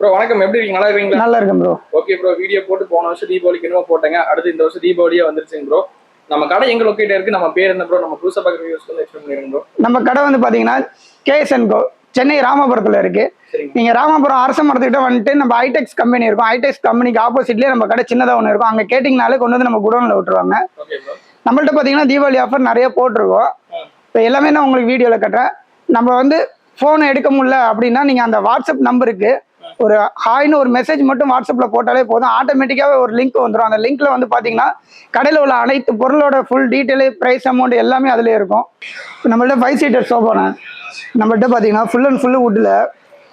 Bro வணக்கம். எப்படி இருக்கீங்க? நல்லா இருக்கீங்களா? நல்லா இருக்கும் ப்ரோ. ஓகே ப்ரோ, வீடியோ போட்டு போன வருஷம் தீபாவளிக்கு என்னமோ போட்டேங்க. அடுத்து இந்த வருஷம் தீபாவளியே வந்துருச்சுங்க ப்ரோ. நம்ம கடை எங்க லொக்கேட் இருக்கு? நம்ம பேர் என்ன ப்ரோ? நம்ம புதுசா பார்க்குற வியூஸ் வந்து எக்ஸ்பிளைன் பண்ணிருங்க ப்ரோ. நம்ம கடை வந்து பாத்தீங்கன்னா கேஎஸ்என்கோ சென்னை ராமபுரத்துல இருக்கு. நீங்க ராமபுரம் அரச மரத்துக்கிட்ட வந்துட்டு நம்ம ஐடெக்ஸ் கம்பெனி இருக்கும். ஐடெக்ஸ் கம்பெனிக்கு ஆப்போசிட்லயே நம்ம கடை சின்னதா ஒன்று இருக்கும். அங்க கேட்டிங்கனாலே கொண்டு வந்து நம்ம குடோன்ல விட்டுருவாங்க. நம்மள்ட்ட பாத்தீங்கன்னா தீபாவளி ஆஃபர் நிறைய போட்டிருக்கோம். இப்போ எல்லாமே நான் உங்களுக்கு வீடியோல கட்டுறேன். நம்ம வந்து போன் எடுக்க முடியல அப்படின்னா நீங்க அந்த வாட்ஸ்அப் நம்பருக்கு ஒரு ஹாய்னு ஒரு மெசேஜ் மட்டும் வாட்ஸ்அப்ல போட்டாலே போதும். ஆட்டோமேட்டிக்காவே ஒரு லிங்க் வந்துடும். அந்த லிங்க்ல வந்து பாத்தீங்கன்னா கடையில் உள்ள அனைத்து பொருளோட ஃபுல் டீட்டெயிலு, பிரைஸ், அமௌண்ட் எல்லாமே அதுலேயே இருக்கும். நம்மள்ட்ட 5 சீட்டர் சோஃபாண்ணே. நம்மள்ட்ட பார்த்தீங்கன்னா ஃபுல் அண்ட் ஃபுல்லு வுட்டில்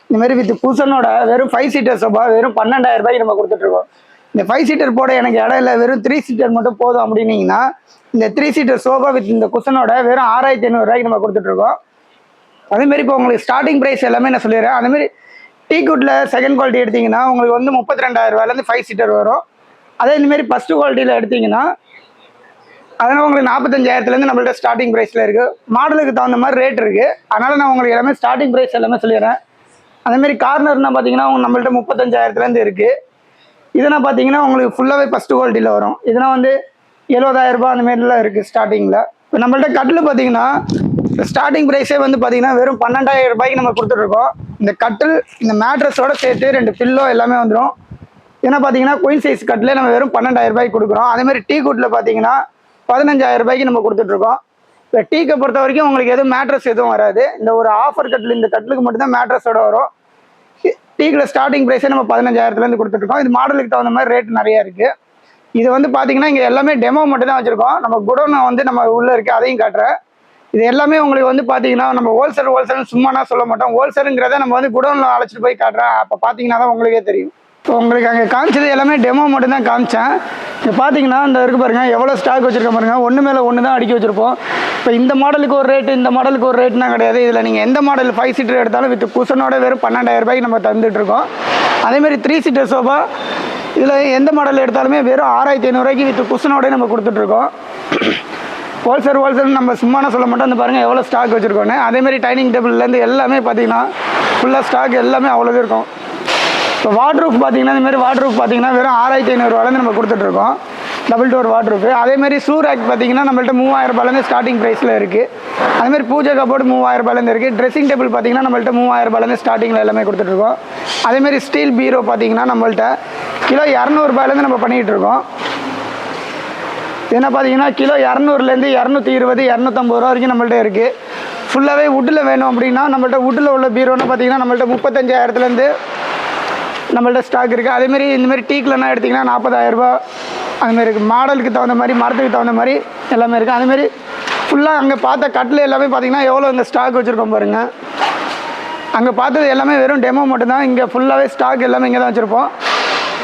இந்த மாதிரி வித் குஷனோட வெறும் 5 சீட்டர் சோஃபா வெறும் 12,000 ரூபாய்க்கு நம்ம கொடுத்துட்ருக்கோம். இந்த 5 சீட்டர் போட எனக்கு இடம் இல்லை, வெறும் 3 சீட்டர் மட்டும் போதும் அப்படின்னீங்கன்னா இந்த 3 சீட்டர் சோஃபா வித் இந்த குஷனோட வெறும் 6,500 ரூபாய்க்கு நம்ம கொடுத்துட்ருக்கோம். அதேமாரி இப்போ உங்களுக்கு ஸ்டார்டிங் ப்ரைஸ் எல்லாமே நான் சொல்லிடுறேன். அதேமாதிரி டீக்குட்டில் செகண்ட் குவாலிட்டி எடுத்தீங்கன்னா உங்களுக்கு வந்து 32,000 ரூபாயிலேருந்து 5 சீட்டர் வரும். அதே இந்தமாரி ஃபஸ்ட்டு குவாலிட்டியில் எடுத்தீங்கன்னா அதனால் உங்களுக்கு 45,000லேருந்து நம்மள்ட்ட ஸ்டார்டிங் ப்ரைஸில் இருக்குது. மாடலுக்கு தகுந்த மாதிரி ரேட் இருக்குது. அதனால் நான் உங்களுக்கு எல்லாமே ஸ்டார்டிங் ப்ரைஸ் எல்லாமே சொல்லிடுறேன். அதேமாரி கார்னர்னா பார்த்தீங்கன்னா நம்மள்ட்ட 35,000லேருந்து இருக்குது. இதெல்லாம் பார்த்தீங்கன்னா உங்களுக்கு ஃபுல்லாகவே ஃபஸ்ட்டு குவாலிட்டியில் வரும். இதெல்லாம் வந்து 70,000 ரூபாய் அந்தமாரிலாம் இருக்குது ஸ்டார்டிங்கில். இப்போ நம்மள்ட்ட கட்டில் பார்த்தீங்கன்னா ஸ்டார்டிங் ப்ரைஸே வந்து பார்த்தீங்கன்னா வெறும் 12,000 ரூபாய்க்கு நம்ம கொடுத்துட்ருக்கோம். இந்த கட்டில் இந்த மேட்ரஸோட சேர்த்து 2 பில்லோ எல்லாமே வந்துடும். ஏன்னா பார்த்தீங்கன்னா குயின் சைஸ் கட்டிலே நம்ம வெறும் 12,000 ரூபாய்க்கு கொடுக்குறோம். அதேமாதிரி டீ குட்டில் பார்த்தீங்கன்னா 15,000 ரூபாய்க்கு நம்ம கொடுத்துட்ருக்கோம். இப்போ டீக்கை பொறுத்த வரைக்கும் உங்களுக்கு எதுவும் மேட்ரஸ் எதுவும் வராது. இந்த ஒரு ஆஃபர் கட்டில் இந்த கட்டிலுக்கு மட்டும்தான் மேட்ரஸோட வரும். டீக்கில் ஸ்டார்டிங் ப்ரைஸே நம்ம 15,000லேருந்து கொடுத்துட்ருக்கோம். இது மாடலுக்கு தகுந்த மாதிரி ரேட் நிறையா இருக்குது. இது வந்து பார்த்தீங்கன்னா இங்கே எல்லாமே டெமோ மட்டும் தான் வச்சுருக்கோம். நம்ம குடோன் வந்து நம்ம உள்ளே இருக்குது, அதையும் காட்டுறேன். இது எல்லாமே உங்களுக்கு வந்து பார்த்தீங்கன்னா நம்ம ஹோல்சேல் சும்மானா சொல்ல மாட்டோம். ஹோல்சேலுங்கிறத நம்ம வந்து குடோனில் அழைச்சிட்டு போய் காட்டுறேன். அப்போ பார்த்தீங்கன்னா தான் உங்களுக்கே தெரியும். இப்போ உங்களுக்கு அங்கே காமிச்சது எல்லாமே டெமோ மட்டும் தான் காமிச்சேன். இங்கே பார்த்தீங்கன்னா இந்த இருக்கு பாருங்கள், எவ்வளோ ஸ்டாக் வச்சுருக்க பாருங்கள். ஒன்று மேலே ஒன்று தான் அடுக்கி வச்சுருப்போம். இப்போ இந்த மாடலுக்கு ஒரு ரேட்டு, இந்த மாடலுக்கு ஒரு ரேட்னா கிடையாது. இதில் நீங்கள் எந்த மாடல் 5 சீட்டர் எடுத்தாலும் வித் குஷனோட வெறும் 12,000 ரூபாய்க்கு நம்ம தந்துட்டுருக்கோம். அதேமாதிரி 3 சீட்டர் சோஃபா இதில் எந்த மாடல் எடுத்தாலுமே வெறும் 6,500 ரூபாய்க்கு வித் குஷனோடய நம்ம கொடுத்துட்ருக்கோம். ஹோல்சேல் நம்ம சும்மானா சொல்ல மாட்டோம். அந்த பாருங்கள் எவ்வளோ ஸ்டாக் வச்சுருக்கோன்னு. அதேமாதிரி டைனிங் டேபிள்லேருந்து எல்லாமே பார்த்தீங்கன்னா ஃபுல்லாக ஸ்டாக் எல்லாமே அவ்வளோ இருக்கும். இப்போ வாட்ரூஃப் பார்த்தீங்கன்னா இந்தமாரி வாட்ரூஃப் பார்த்தீங்கன்னா வெறும் 6,500 ரூபாயிலேருந்து நம்ம கொடுத்துட்ருக்கோம். Double door wardrobe. அதேமாதிரி ஷூ ரேக் பார்த்தீங்கன்னா நம்மள்ட்ட 3,000 ரூபாயிலேருந்து ஸ்டார்டிங் ப்ரைஸில் இருக்குது. அதேமாதிரி பூஜை கபோர்டு 3,000 ரூபாயிலேருந்து இருக்குது. ட்ரெஸ்ஸிங் டேபிள் பார்த்தீங்கன்னா நம்மள்ட்ட 3,000 ரூபாயிலேருந்து ஸ்டார்டிங்கில் எல்லாமே கொடுத்துட்ருக்கோம். அதேமாதிரி ஸ்டீல் பீரோ பார்த்தீங்கன்னா நம்மள்ட்ட கிலோ 200 ரூபாயிலேருந்து நம்ம பண்ணிகிட்டு இருக்கோம். என்ன பார்த்தீங்கன்னா கிலோ 200லேருந்து 220, 250 ரூபா வரைக்கும் நம்மள்ட்ட இருக்குது. ஃபுல்லாகவே வுட்டில் வேணும் அப்படின்னா நம்மள்ட்ட வுட்டில் உள்ள பீரோன்னு பார்த்தீங்கன்னா நம்மள்ட்ட 35,000லேருந்து நம்மள்ட்ட ஸ்டாக் இருக்குது. அதேமாரி இந்தமாரி டீக்கில்னா எடுத்திங்கன்னா 40,000 ரூபா அதுமாரி இருக்குது. மாடலுக்கு தகுந்த மாதிரி, மரத்துக்கு தகுந்த மாதிரி எல்லாமே இருக்குது. அதேமாரி ஃபுல்லாக அங்கே பார்த்த கட்டில் எல்லாமே பார்த்தீங்கன்னா எவ்வளோ இங்கே ஸ்டாக் வச்சுருக்கோம் பாருங்கள். அங்கே பார்த்தது எல்லாமே வெறும் டெமோ மட்டும்தான். இங்கே ஃபுல்லாகவே ஸ்டாக் எல்லாமே இங்கே தான் வச்சுருப்போம்.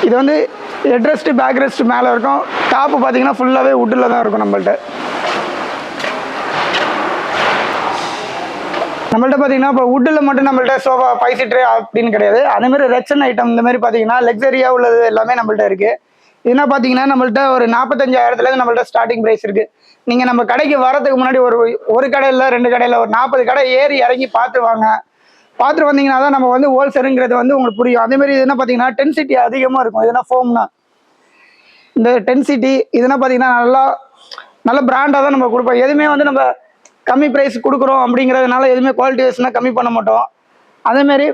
இது வந்து ஹெட்ரெஸ்ட்டு பேக் ரெஸ்ட் மேலே இருக்கும். டாப்பு பார்த்தீங்கன்னா ஃபுல்லாகவே வுட்டில் தான் இருக்கும். நம்மள்ட்ட பார்த்தீங்கன்னா இப்போ வுட்டில் மட்டும் நம்மள்ட்ட சோஃபா 5 சீட்டர் அப்படின்னு கிடையாது. அதேமாதிரி ரெக்ஷன் ஐட்டம் இந்த மாதிரி பார்த்தீங்கன்னா லக்ஸரியாக உள்ளது எல்லாமே நம்மள்ட்ட இருக்குது. இதுனா பார்த்தீங்கன்னா நம்மள்ட்ட ஒரு 45,000லேருந்து நம்மள்ட்ட ஸ்டார்டிங் ப்ரைஸ் இருக்குது. நீங்கள் நம்ம கடைக்கு வரதுக்கு முன்னாடி ஒரு கடையில் 2 கடையில் ஒரு 40 கடை ஏறி இறங்கி பார்த்துட்டு வந்தீங்கன்னா தான் நம்ம வந்து ஹோல்சேலுங்கிறது வந்து உங்களுக்கு புரியும். அதேமாதிரி இதுனா பார்த்தீங்கன்னா டென்சிட்டி அதிகமாக இருக்கும். இதுனா ஃபோம்னா இந்த டென்சிட்டி இதுனா பார்த்தீங்கன்னா நல்ல பிராண்டாக தான் நம்ம கொடுப்போம். எதுவுமே வந்து நம்ம கம்மி ப்ரைஸ் கொடுக்குறோம் அப்படிங்கிறதுனால எதுவுமே குவாலிட்டி வைஸ்னால் கம்மி பண்ண மாட்டோம். அதேமாரி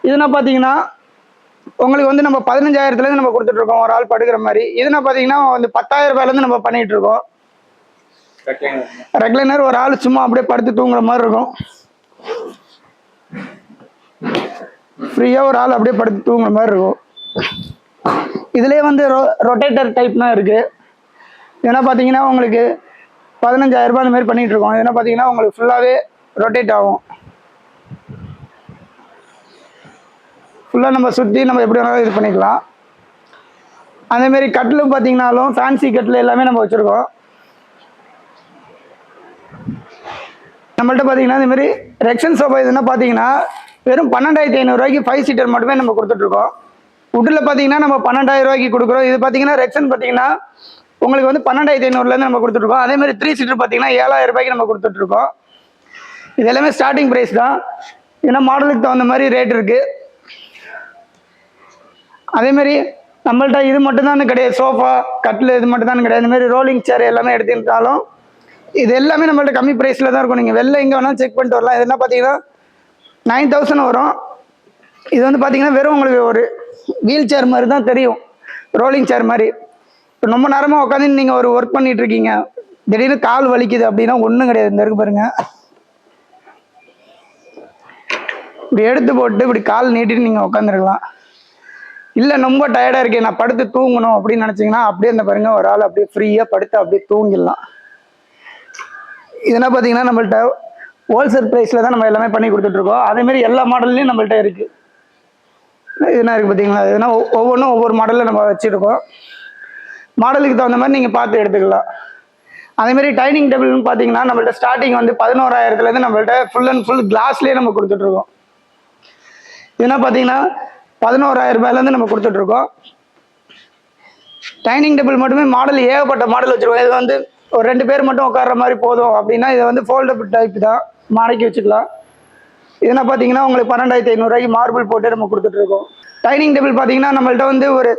இதுனா பார்த்தீங்கன்னா உங்களுக்கு வந்து நம்ம 15,000லேருந்து நம்ம கொடுத்துட்ருக்கோம் ஒரு ஆள் படுக்கிற மாதிரி. இதுனா பார்த்தீங்கன்னா வந்து 10,000 ரூபாயிலேருந்து நம்ம பண்ணிகிட்ருக்கோம். ரெக்லைனர் ஒரு ஆள் சும்மா அப்படியே படுத்து தூங்குற மாதிரி இருக்கும். ஃப்ரீயாக ஒரு ஆள் அப்படியே படுத்து தூங்குற மாதிரி இருக்கும். இதுலேயே வந்து ரொட்டேட்டர் டைப்லாம் இருக்குது. ஏன்னா பார்த்தீங்கன்னா உங்களுக்கு 15,000 ரூபாய் அந்த மாதிரி பண்ணிகிட்ருக்கோம். ஏன்னா பார்த்தீங்கன்னா உங்களுக்கு ஃபுல்லாகவே ரொட்டேட் ஆகும். ஃபுல்லாக நம்ம சுற்றி நம்ம எப்படி வேணாலும் இது பண்ணிக்கலாம். அதேமாரி கட்டிலும் பார்த்தீங்கன்னாலும் ஃபேன்சி கட்டில் எல்லாமே நம்ம வச்சுருக்கோம். நம்மள்ட்ட பார்த்தீங்கன்னா இந்தமாரி ரெக்ஷன் சோஃபா இதுன்னா பார்த்தீங்கன்னா வெறும் 12,500 ரூபாய்க்கு 5 சீட்டர் மட்டுமே நம்ம கொடுத்துட்ருக்கோம். வுட்டில் பார்த்தீங்கன்னா நம்ம 12,000 ரூபாய்க்கு கொடுக்குறோம். இது பார்த்தீங்கன்னா ரெக்ஷன் பார்த்தீங்கன்னா உங்களுக்கு வந்து 12,500லேருந்து நம்ம கொடுத்துட்ருக்கோம். அதேமாதிரி 3 சீட்டர் பார்த்தீங்கன்னா 7,000 ரூபாய்க்கு நம்ம கொடுத்துட்ருக்கோம். இது எல்லாமே ஸ்டார்டிங் ப்ரைஸ் தான். ஏன்னா மாடலுக்கு தகுந்த மாதிரி ரேட் இருக்குது. அதே மாதிரி நம்மள்ட்ட இது மட்டும் தான் கிடையாது, சோஃபா கட்டில் இது மட்டும் தான் கிடையாது, இந்த மாதிரி ரோலிங் சேர் எல்லாமே எடுத்துக்கிட்டாலும் இது எல்லாமே நம்மள்ட்ட கம்மி ப்ரைஸில் தான் இருக்கும். நீங்கள் வெளில எங்கே வேணாலும் செக் பண்ணிட்டு வரலாம். இதெல்லாம் பார்த்தீங்கன்னா 9000 வரும். இது வந்து பார்த்தீங்கன்னா வெறும் உங்களுக்கு ஒரு வீல் சேர் மாதிரி தான் தெரியும், ரோலிங் சேர் மாதிரி. இப்போ ரொம்ப நேரமாக உட்காந்து நீங்கள் ஒரு ஒர்க் பண்ணிட்டு இருக்கீங்க, திடீர்னு கால் வலிக்குது அப்படின்னா ஒன்றும் கிடையாது. இந்த இருக்கு பாருங்க, இப்படி எடுத்து போட்டு இப்படி கால் நீட்டிட்டு நீங்கள் உட்காந்துருக்கலாம். இல்லை ரொம்ப டயர்டாக இருக்கேன் நான் படுத்து தூங்கணும் அப்படின்னு நினச்சிங்கன்னா அப்படியே இந்த பாருங்க ஒரு ஆள் அப்படியே ஃப்ரீயாக படுத்து அப்படியே தூங்கிடலாம். இதெல்லாம் பார்த்தீங்கன்னா நம்மள்ட்ட ஹோல்சேல் ப்ரைஸில் தான் நம்ம எல்லாமே பண்ணி கொடுத்துட்ருக்கோம். அதேமாரி எல்லா மாடல்லையும் நம்மள்ட்ட இருக்குது. இதெல்லாம் இருக்குது பார்த்தீங்களா, இதெல்லாம் ஒவ்வொன்றும் ஒவ்வொரு மாடலில் நம்ம வச்சுருக்கோம். மாடலுக்கு தகுந்த மாதிரி நீங்கள் பார்த்து எடுத்துக்கலாம். அதேமாரி டைனிங் டேபிள்னு பார்த்தீங்கன்னா நம்மள்ட்ட ஸ்டார்டிங் வந்து 11000 நம்மள்ட்ட ஃபுல் அண்ட் ஃபுல் கிளாஸ்லேயே நம்ம கொடுத்துட்ருக்கோம். இதெல்லாம் பார்த்தீங்கன்னா 11000 நம்ம கொடுத்துட்ருக்கோம். டைனிங் டேபிள் மட்டுமே மாடல் ஏகப்பட்ட மாடல் வச்சுருக்கோம். இது வந்து ஒரு 2 பேர் மட்டும் உட்கார்ற மாதிரி போதும் அப்படின்னா இது வந்து ஃபோல்டபுள் டைப் தான், மாடைக்கு வச்சுக்கலாம். இதெல்லாம் பார்த்தீங்கன்னா உங்களுக்கு 12500 மார்பிள் போட்டு நம்ம கொடுத்துட்ருக்கோம். டைனிங் டேபிள் பார்த்தீங்கன்னா நம்மள்ட்ட வந்து ஒரு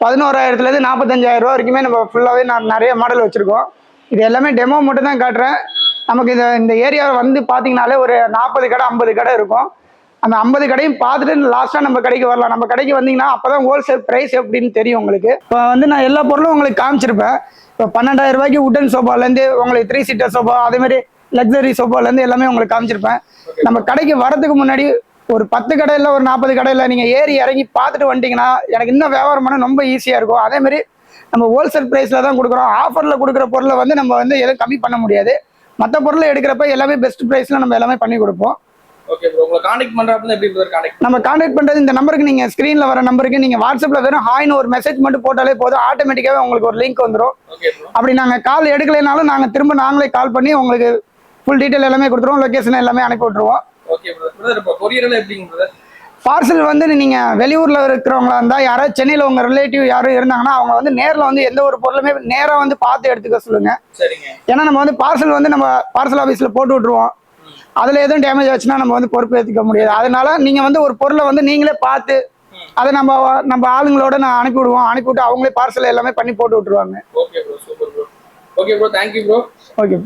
11000 45,000 வரைக்குமே நம்ம ஃபுல்லாகவே நிறைய மாடல் வச்சுருக்கோம். இது எல்லாமே டெமோ மட்டும் தான் காட்டுறேன். நமக்கு இந்த ஏரியாவை வந்து பார்த்தீங்கனாலே ஒரு 40 கடை 50 கடை இருக்கும். அந்த 50 கடையும் பார்த்துட்டு லாஸ்ட்டாக நம்ம கடைக்கு வரலாம். நம்ம கடைக்கு வந்தீங்கன்னா அப்போ தான் ஹோல்சேல் ப்ரைஸ் எப்படின்னு தெரியும் உங்களுக்கு. இப்போ வந்து நான் எல்லா பொருளும் உங்களுக்கு காமிச்சிருப்பேன். இப்போ 12,000 உட்டன் சோஃபாலேருந்து உங்களுக்கு 3 சீட்டர் சோஃபா, அதேமாதிரி லக்ஸரி சோஃபாலேருந்து எல்லாமே உங்களுக்கு காமிச்சிருப்பேன். நம்ம கடைக்கு வரதுக்கு முன்னாடி ஒரு 10 கடையில் ஒரு 40 கடையில் நீங்கள் ஏறி இறங்கி பார்த்துட்டு வந்துட்டீங்கன்னா எனக்கு இன்னும் வியாபாரம் பண்ண ரொம்ப ஈஸியாக இருக்கும். அதேமாதிரி நம்ம ஹோல்சேல் ப்ரைஸில் தான் கொடுக்குறோம். ஆஃபரில் கொடுக்குற பொருளை வந்து நம்ம வந்து எதுவும் கம்மி பண்ண முடியாது. மற்ற பொருளை எடுக்கிறப்ப எல்லாமே பெஸ்ட் ப்ரைஸில் நம்ம எல்லாமே பண்ணி கொடுப்போம். ஓகே ப்ரோ, உங்களை கான்டாக்ட் பண்றப்ப எப்படி ப்ரோ கான்டாக்ட் நம்ம கான்டாக்ட் பண்றது இந்த நம்பருக்கு, நீங்க ஸ்கிரீன்ல வர நம்பருக்கு நீங்க வாட்ஸ்அப்ல வெறும் ஹாய்னு ஒரு மெசேஜ் மட்டும் போட்டாலே போதும், ஆட்டோமேட்டிக்காவே உங்களுக்கு ஒரு லிங்க் வந்துடும். அப்படி நாங்க கால் எடுக்கலைனாலும் நாங்க திரும்ப நாங்களே கால் பண்ணி உங்களுக்கு ஃபுல் டீடைல் எல்லாமே கொடுத்துருவோம், லொகேஷன் எல்லாமே அனுப்பி விட்டுருவோம். ஓகே பிரதர், இப்போ கொரியர்ல எப்படிங்க பிரதர்? பார்சல் வந்து நீங்க வெளியூர்ல இருக்கிறவங்களா இருந்தா, யாராவது சென்னையில உங்க ரிலேட்டிவ் யாரும் இருந்தாங்கன்னா அவங்க வந்து நேரில் வந்து எந்த ஒரு பொருளுமே நேரா வந்து பார்த்து எடுத்துக்க சொல்லுங்க. சரிங்க. ஏன்னா நம்ம வந்து பார்சல் வந்து நம்ம பார்சல் ஆஃபீஸ்ல போட்டு விட்டுருவோம், அதுல எதுவும் டேமேஜ் ஆச்சுன்னா நம்ம வந்து பொறுப்பு ஏற்றுக்க முடியாது. அதனால நீங்க வந்து ஒரு பொருளை வந்து நீங்களே பார்த்து அதை நம்ம ஆளுங்களோட நான் அனுப்பி விடுவோம். அனுப்பிவிட்டு அவங்களே பார்சல் எல்லாமே பண்ணி போட்டு விட்டுருவாங்க. Okay bro, super bro. Okay bro, thank you bro. Okay.